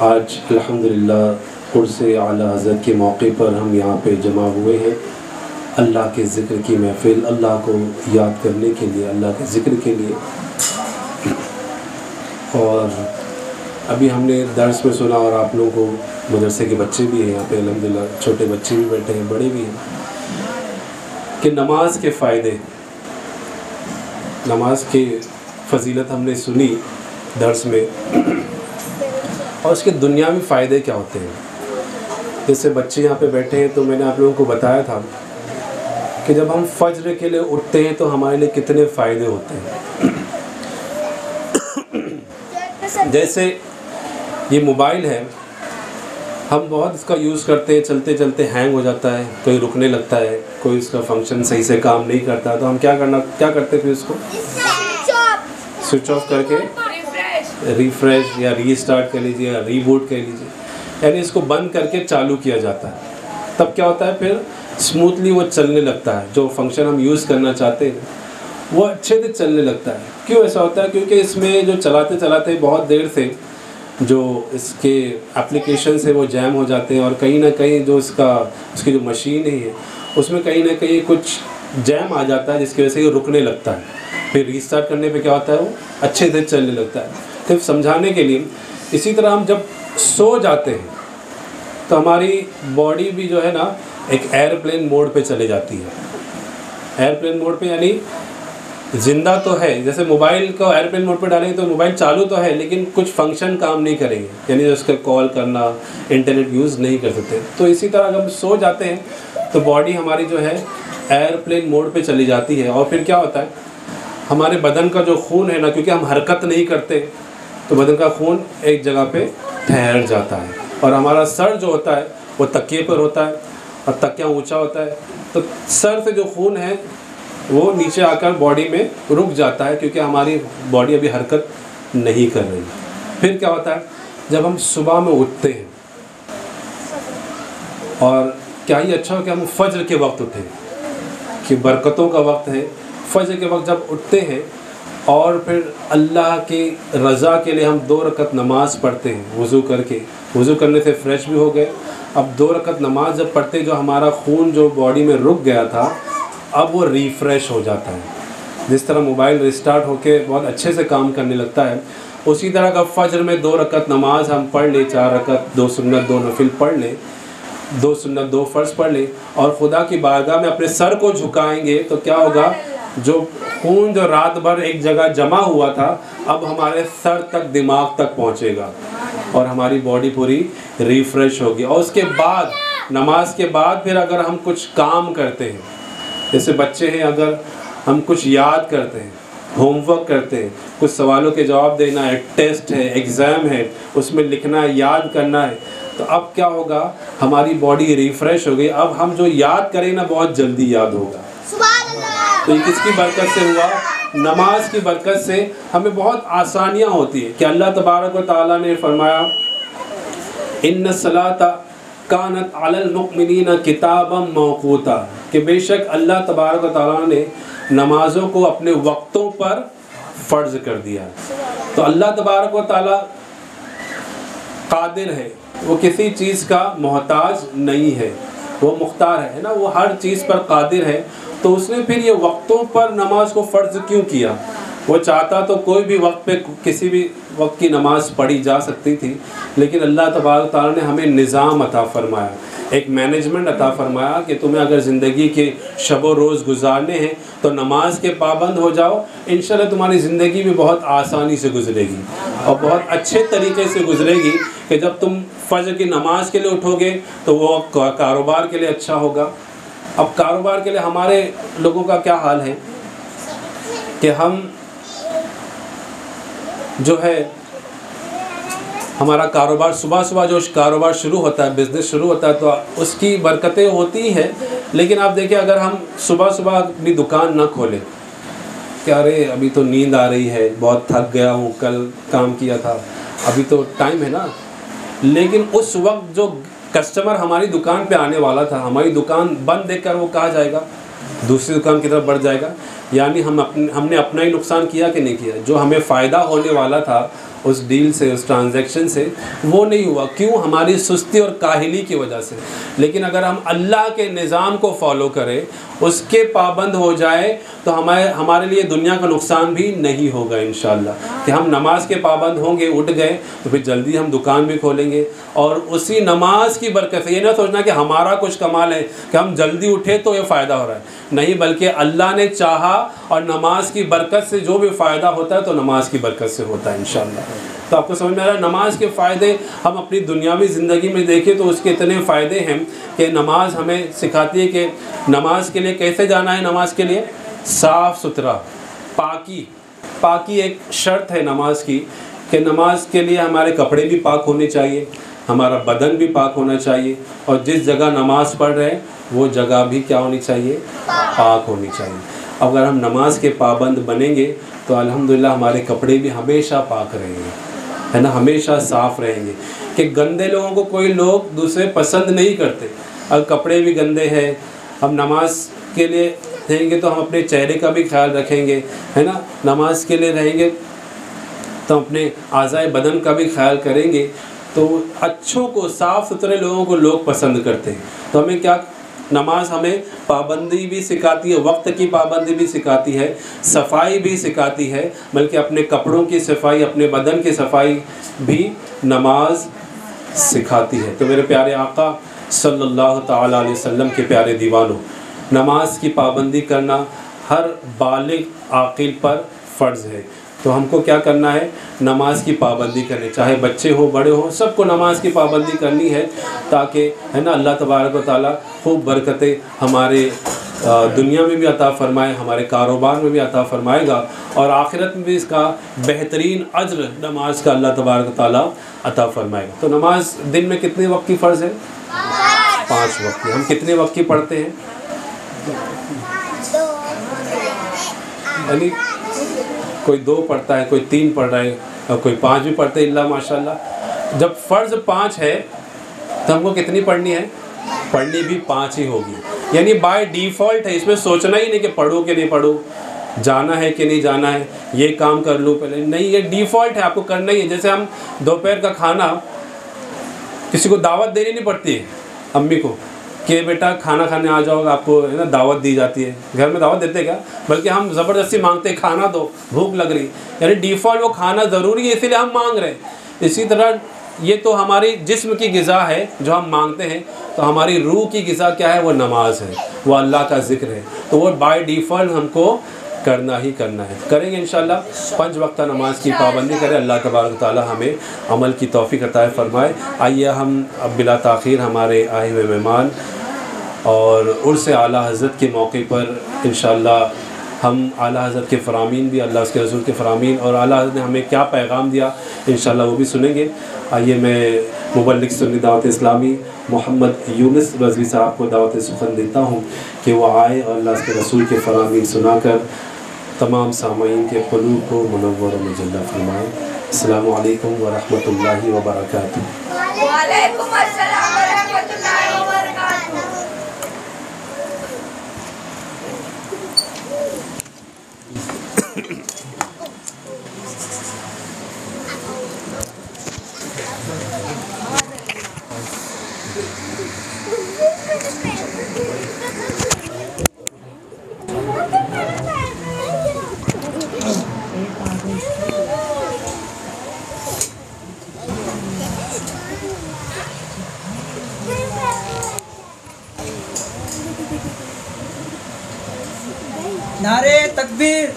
आज अल्हम्दुलिल्लाह उर्स आला हज़रत के मौके पर हम यहाँ पे जमा हुए हैं अल्लाह के ज़िक्र की महफ़िल, अल्लाह को याद करने के लिए, अल्लाह के ज़िक्र के लिए। और अभी हमने दर्स में सुना और आप लोगों को मदरसे के बच्चे भी हैं यहाँ पे अल्हम्दुलिल्लाह, छोटे बच्चे भी बैठे हैं, बड़े भी हैं, कि नमाज के फ़ायदे, नमाज की फ़जीलत हमने सुनी दर्स में और उसके दुनियावी फ़ायदे क्या होते हैं। जैसे बच्चे यहाँ पे बैठे हैं तो मैंने आप लोगों को बताया था कि जब हम फ़ज्र के लिए उठते हैं तो हमारे लिए कितने फ़ायदे होते हैं। जैसे ये मोबाइल है, हम बहुत इसका यूज़ करते हैं, चलते चलते हैंग हो जाता है, कोई रुकने लगता है, कोई इसका फंक्शन सही से काम नहीं करता, तो हम क्या करते हैं फिर इसको स्विच ऑफ करके रिफ़्रेश या रीस्टार्ट कर लीजिए या रीबूट कर लीजिए, यानी इसको बंद करके चालू किया जाता है। तब क्या होता है, फिर स्मूथली वो चलने लगता है, जो फंक्शन हम यूज़ करना चाहते हैं वो अच्छे से चलने लगता है। क्यों ऐसा होता है? क्योंकि इसमें जो चलाते चलाते बहुत देर से जो इसके एप्लीकेशन है वो जैम हो जाते हैं और कहीं ना कहीं जो उसकी जो मशीन है उसमें कहीं ना कहीं कुछ जैम आ जाता है, जिसकी वजह से ये रुकने लगता है। फिर रीस्टार्ट करने पे क्या होता है, वो अच्छे से चलने लगता है। तो समझाने के लिए, इसी तरह हम जब सो जाते हैं तो हमारी बॉडी भी जो है ना एक एयरप्लेन मोड पे चले जाती है। एयरप्लेन मोड पे यानी ज़िंदा तो है, जैसे मोबाइल को एयरप्लेन मोड पे डालेंगे तो मोबाइल चालू तो है लेकिन कुछ फंक्शन काम नहीं करेंगे, यानी उसका कॉल करना, इंटरनेट यूज़ नहीं कर सकते। तो इसी तरह अगर हम सो जाते हैं तो बॉडी हमारी जो है एयरप्लेन मोड पे चली जाती है और फिर क्या होता है, हमारे बदन का जो खून है ना, क्योंकि हम हरकत नहीं करते तो बदन का खून एक जगह पे ठहर जाता है और हमारा सर जो होता है वो तकिए पर होता है और तकिया ऊंचा होता है, तो सर से जो खून है वो नीचे आकर बॉडी में रुक जाता है, क्योंकि हमारी बॉडी अभी हरकत नहीं कर रही। फिर क्या होता है, जब हम सुबह में उठते हैं, और क्या ही अच्छा हो कि हम फज्र के वक्त उठें, कि बरकतों का वक्त है। फज्र के वक्त जब उठते हैं और फिर अल्लाह की रज़ा के लिए हम 2 रकत नमाज़ पढ़ते हैं वज़ू करके, वज़ू करने से फ़्रेश भी हो गए। अब 2 रकत नमाज जब पढ़ते, जो हमारा खून जो बॉडी में रुक गया था अब वो रिफ़्रेश हो जाता है। जिस तरह मोबाइल रिस्टार्ट होके बहुत अच्छे से काम करने लगता है, उसी तरह का फज्र में 2 रकत नमाज हम पढ़ ले, 4 रकत, 2 सुन्नत 2 नफिल पढ़ ले, 2 सुन्नत 2 फ़र्ज़ पढ़ ले और खुदा की बारगाह में अपने सर को झुकाएंगे तो क्या होगा, जो खून जो रात भर एक जगह जमा हुआ था अब हमारे सर तक, दिमाग तक पहुंचेगा और हमारी बॉडी पूरी रिफ़्रेश होगी। और उसके बाद, नमाज के बाद फिर अगर हम कुछ काम करते हैं, जैसे बच्चे हैं, अगर हम कुछ याद करते हैं, होमवर्क करते हैं, कुछ सवालों के जवाब देना है, टेस्ट है, एग्ज़ाम है, उसमें लिखना है, याद करना है, तो अब क्या होगा, हमारी बॉडी रिफ़्रेश हो गई। अब हम जो याद करें ना बहुत जल्दी याद होगा। तो ये किसकी बरकत से हुआ? नमाज की बरकत से हमें बहुत आसानियाँ होती है कि अल्लाह तबारक व तआला ने फरमाया, इन्ना सलाता कानत अलल मुमिनीना किताबम मौक़ूता, कि बेशक अल्लाह तबारक व तआला ने नमाज़ों को अपने वक्तों पर फ़र्ज़ कर दिया। तो अल्लाह तबारक व तआला कादिर है, वो किसी चीज़ का मोहताज नहीं है, वो मुख्तार है ना, वो हर चीज़ पर कादिर है। तो उसने फिर ये वक्तों पर नमाज को फ़र्ज़ क्यों किया? वो चाहता तो कोई भी वक्त पे किसी भी वक्त की नमाज़ पढ़ी जा सकती थी, लेकिन अल्लाह तबारक तआला ने हमें निज़ाम अता फ़रमाया, एक मैनेजमेंट अता फ़रमाया कि तुम्हें अगर ज़िंदगी के शब व रोज़ गुजारने हैं तो नमाज के पाबंद हो जाओ, इंशाल्लाह तुम्हारी ज़िंदगी भी बहुत आसानी से गुजरेगी और बहुत अच्छे तरीके से गुजरेगी। कि जब तुम फ़ज्र की नमाज के लिए उठोगे तो वो कारोबार के लिए अच्छा होगा। अब कारोबार के लिए हमारे लोगों का क्या हाल है कि हम जो है, हमारा कारोबार सुबह सुबह जो कारोबार शुरू होता है, बिज़नेस शुरू होता है, तो उसकी बरकतें होती हैं, लेकिन आप देखिए अगर हम सुबह सुबह अपनी दुकान ना खोलें, क्या अरे अभी तो नींद आ रही है, बहुत थक गया हूँ, कल काम किया था, अभी तो टाइम है ना, लेकिन उस वक्त जो कस्टमर हमारी दुकान पे आने वाला था, हमारी दुकान बंद देखकर वो कहाँ जाएगा, दूसरी दुकान की तरफ बढ़ जाएगा। यानी हमने अपना ही नुकसान किया कि नहीं किया? जो हमें फ़ायदा होने वाला था उस डील से, उस ट्रांजैक्शन से, वो नहीं हुआ। क्यों? हमारी सुस्ती और काहिली की वजह से। लेकिन अगर हम अल्लाह के निज़ाम को फॉलो करें, उसके पाबंद हो जाए, तो हमारे लिए दुनिया का नुकसान भी नहीं होगा इंशाअल्लाह। कि हम नमाज के पाबंद होंगे, उठ गए, तो फिर जल्दी हम दुकान भी खोलेंगे, और उसी नमाज की बरकत से। ये ना सोचना कि हमारा कुछ कमाल है कि हम जल्दी उठे तो ये फ़ायदा हो रहा है, नहीं, बल्कि अल्लाह ने चाहा, और नमाज की बरकत से जो भी फ़ायदा होता है तो नमाज की बरकत से होता है इंशाअल्लाह। तो आपको समझ में आ रहा है, नमाज के फ़ायदे हम अपनी दुनियावी ज़िंदगी में देखें तो उसके इतने फ़ायदे हैं कि नमाज हमें सिखाती है कि नमाज के लिए कैसे जाना है। नमाज के लिए साफ़ सुथरा, पाकी एक शर्त है नमाज की, कि नमाज के लिए हमारे कपड़े भी पाक होने चाहिए, हमारा बदन भी पाक होना चाहिए, और जिस जगह नमाज पढ़ रहे हैं वो जगह भी क्या होनी चाहिए? पाक होनी चाहिए। अगर हम नमाज के पाबंद बनेंगे तो अल्हम्दुलिल्लाह हमारे कपड़े भी हमेशा पाक रहेंगे, है ना, हमेशा साफ़ रहेंगे। कि गंदे लोगों को कोई लोग दूसरे पसंद नहीं करते। अगर कपड़े भी गंदे हैं, हम नमाज के लिए रहेंगे तो हम अपने चेहरे का भी ख्याल रखेंगे, है ना, नमाज के लिए रहेंगे तो अपने आज़ाए बदन का भी ख्याल करेंगे। तो अच्छों को, साफ़ सुथरे लोगों को लोग पसंद करते हैं। तो हमें क्या, नमाज हमें पाबंदी भी सिखाती है, वक्त की पाबंदी भी सिखाती है, सफाई भी सिखाती है, बल्कि अपने कपड़ों की सफाई, अपने बदन की सफाई भी नमाज सिखाती है। तो मेरे प्यारे आका सल्लल्लाहु ताला अलैहि वसल्लम के प्यारे दीवानों, नमाज की पाबंदी करना हर बालिग आकिल पर फ़र्ज़ है। तो हमको क्या करना है? नमाज की पाबंदी करनी, चाहे बच्चे हो बड़े हो, सबको नमाज की पाबंदी करनी है, ताकि, है ना, अल्लाह तबारक व तआला खूब बरकतें हमारे दुनिया में भी अता फ़रमाए, हमारे कारोबार में भी अता फ़रमाएगा, और आखिरत में भी इसका बेहतरीन अज्र नमाज का अल्लाह तबारक व तआला अता फ़रमाएगा। तो नमाज दिन में कितने वक्त की फ़र्ज़ है? 5 वक्त की। हम कितने वक्त की पढ़ते हैं? यानी कोई 2 पढ़ता है, कोई 3 पढ़ रहा है, और कोई 5 भी पढ़ते हैं, इल्ला माशाल्लाह। जब फ़र्ज़ 5 है तो हमको कितनी पढ़नी है? पढ़नी भी 5 ही होगी। यानी बाय डिफ़ॉल्ट है, इसमें सोचना ही नहीं कि पढ़ूँ कि नहीं पढ़ूँ, जाना है कि नहीं जाना है, ये काम कर लूँ पहले, नहीं, ये डिफ़ॉल्ट है, आपको करना ही है। जैसे हम दोपहर का खाना, किसी को दावत देनी नहीं पड़ती है अम्मी को कि बेटा खाना खाने आ जाओगे, आपको, है ना, दावत दी जाती है। घर में दावत देते क्या, बल्कि हम ज़बरदस्ती मांगते हैं, खाना दो, भूख लग रही। यानी डिफ़ॉल्ट वो खाना ज़रूरी है, इसीलिए हम मांग रहे हैं। इसी तरह ये तो हमारी जिस्म की ग़िज़ा है जो हम मांगते हैं, तो हमारी रूह की ग़िज़ा क्या है? वो नमाज है, वो अल्लाह का ज़िक्र है। तो वो बाय डिफ़ॉल्ट हमको करना ही करना है, करेंगे इंशाअल्लाह। 5 वक्त नमाज की पाबंदी करें, अल्लाह तबारक तआला हमें अमल की तौफ़ीक़ अता फ़रमाए। आइए हम अब बिला ताख़ीर हमारे आए हुए मेहमान और उर्स आला हज़रत के मौके पर इंशाअल्लाह हम आला हज़रत के फ़रामीन भी, अल्लाह उसके रसूल के फ़रामीन, और आला हज़रत ने हमें क्या पैगाम दिया इंशाअल्लाह वो भी सुनेंगे। आइए मैं मुबल्लिग़ सुन्नी दावत इस्लामी मोहम्मद यूनुस रज़वी साहब को दावत सुख़न देता हूँ कि वो आए और अल्लाह उसके रसूल के फ़रामीन सुनाकर तमाम सामाईन के क़ुलूब को मुनव्वर व मुजल्ला फ़रमाएँ। अस्सलामु अलैकुम व रहमतुल्लाहि व बरकातुहू। वालेकुम अस्सलाम व रहमतुल्लाहि व बरकातुहू। नारे तकबीर,